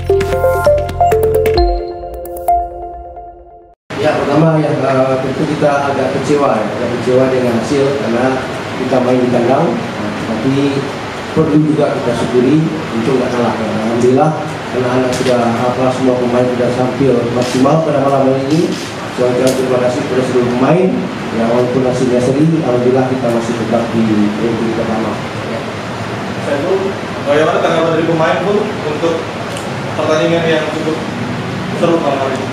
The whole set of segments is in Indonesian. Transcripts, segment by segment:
Ya, pertama ya tentu kita agak kecewa dengan hasil karena kita main di kandang, tapi perlu juga kita syukuri untuk nggak kalah. Alhamdulillah anak-anak sudah semua pemain sudah tampil maksimal pada malam hari ini. Terima kasih kepada seluruh pemain. Ya, walaupun hasilnya seri, alhamdulillah kita masih tetap di ranking pertama. Ya. Saya pun, bagaimana tanggapan dari pemain pun untuk pertandingan yang cukup seru malam hari ini?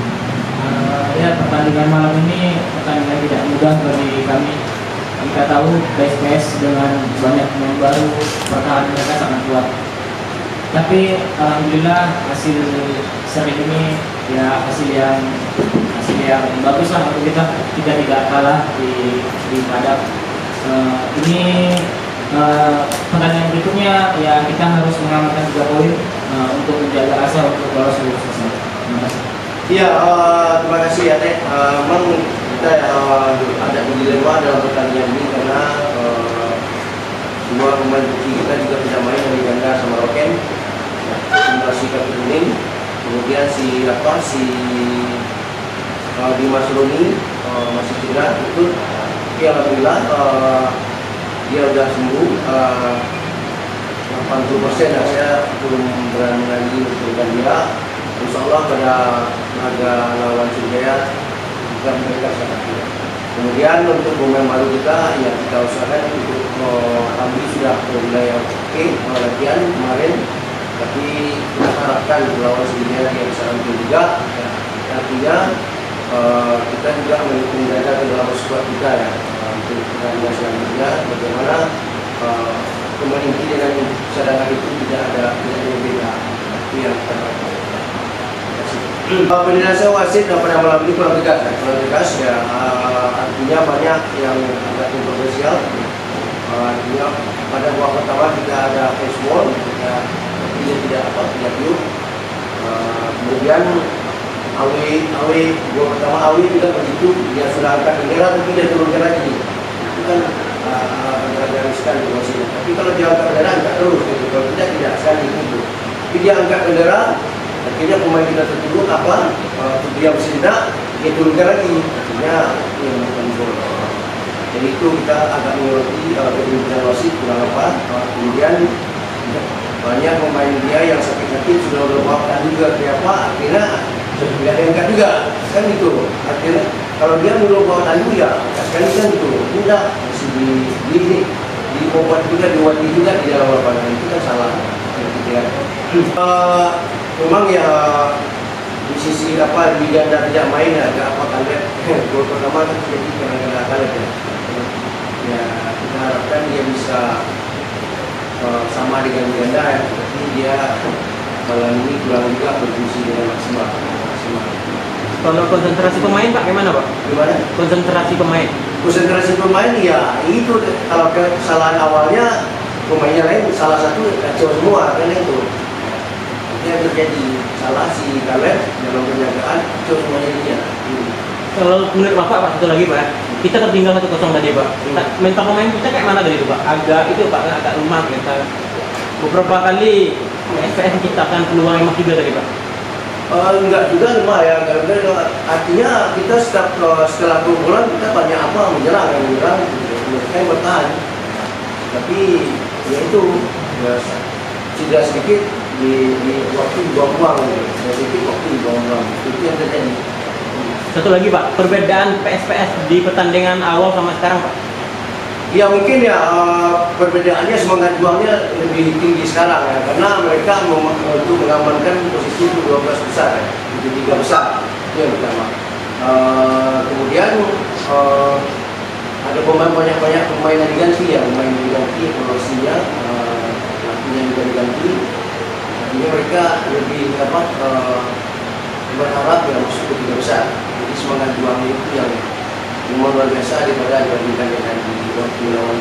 Ya, pertandingan malam ini pertandingan tidak mudah bagi kami. Kita tahu PSPS dengan banyak pemain baru, pertahanan mereka sangat kuat. Tapi alhamdulillah hasil seri ini ya hasil yang bagus lah untuk kita tidak kalah di Padang. Ini pertandingan berikutnya ya kita harus mengamankan 3 poin untuk menjaga asa untuk lolos seluruh sesi. Terima kasih. Iya, terima kasih ya Teh. Memang kita ada dilema dalam pertandingan ini karena dua pemain kunci kita juga tidak main dari ganda sama Roken. Si Kapten, kemudian si Dimas Roni masih cedera itu. Ya, alhamdulillah dia sudah sembuh 80%. Saya belum berani lagi untuk dia. Insya Allah pada laga lawan Sriwijaya juga mereka sangat kuat. Kemudian untuk pemain baru kita yang kita usahakan untuk kami sudah mulai oke latihan kemarin, tapi kita harapkan lawan Sriwijaya dia bisa tampil juga. Ya, artinya kita juga menjaga ke dalam skuad kita ya untuk pertandingan selanjutnya bagaimana pemain inti dengan cadangan itu tidak ada beda. Itu yang terbaik. Penjelasan wasit pada malam ini kurang tegas ya, artinya banyak yang agak kontroversial. Artinya pada babak pertama kita ada faceball, artinya tidak pure. Kemudian Awi gol pertama Awi juga begitu, dia sudah angkat bendera tapi dia turunkan lagi. Itu kan agak riskan wasitnya. Tapi kalau dia angkat bendera angkat terus, gitu. Kalau tidak sekali itu. Tapi dia angkat bendera. Akhirnya pemain kita tertunduk dia mesti tidak, dia turunkan lagi, akhirnya dia melakukan gol. Jadi itu kita agak menyoroti kepemimpinan wasit kurang apa. Kemudian banyak pemain dia yang sakit-sakit sudah berbawa juga akhirnya tidak diangkat juga, kan gitu. Akhirnya kalau dia belum bawa tandu ya sekali kan gitu, tidak mesti dibuat juga diwati juga di dalam lapangan, itu kan salah. Memang ya di sisi di ganda tidak main agak kaget. Gol pertama kan jadi karena kaget ya. Ya kita harapkan dia bisa sama dengan ganda ya, tapi dia malam ini kurang juga berfungsi dengan maksimal. Kalau konsentrasi pemain Pak gimana Pak? Gimana? Konsentrasi pemain ya itu kalau kesalahan awalnya pemainnya lain salah satu kacau semua kan itu. Yang terjadi salah si Kaleb dalam penjagaan kacau semuanya dia. Kalau menurut Bapak satu lagi Pak, kita tertinggal 1-0 tadi Pak. Mental pemain kita kayak mana tadi itu Pak? Agak lemah kita. Beberapa kali SPS menciptakan peluang yang juga tadi Pak. Enggak juga lemah ya, artinya kita setelah kebobolan kita banyak menyerang yang bertahan. Tapi ya itu ya, tidak sedikit di waktu buang-buang, sedikit waktu buang-buang, itu yang terjadi. Satu lagi Pak, perbedaan PSPS di pertandingan awal sama sekarang Pak? Ya mungkin ya perbedaannya semangat juangnya lebih tinggi sekarang ya, karena mereka untuk mengamankan posisi 12 besar ya, di 3 besar itu yang pertama. Kemudian ada banyak pemain yang diganti ya, evaluasinya waktunya juga diganti. Artinya mereka lebih berharap ya masuk ke 3 besar. Jadi semangat juangnya itu yang luar biasa daripada dibandingkan dengan di waktu lawan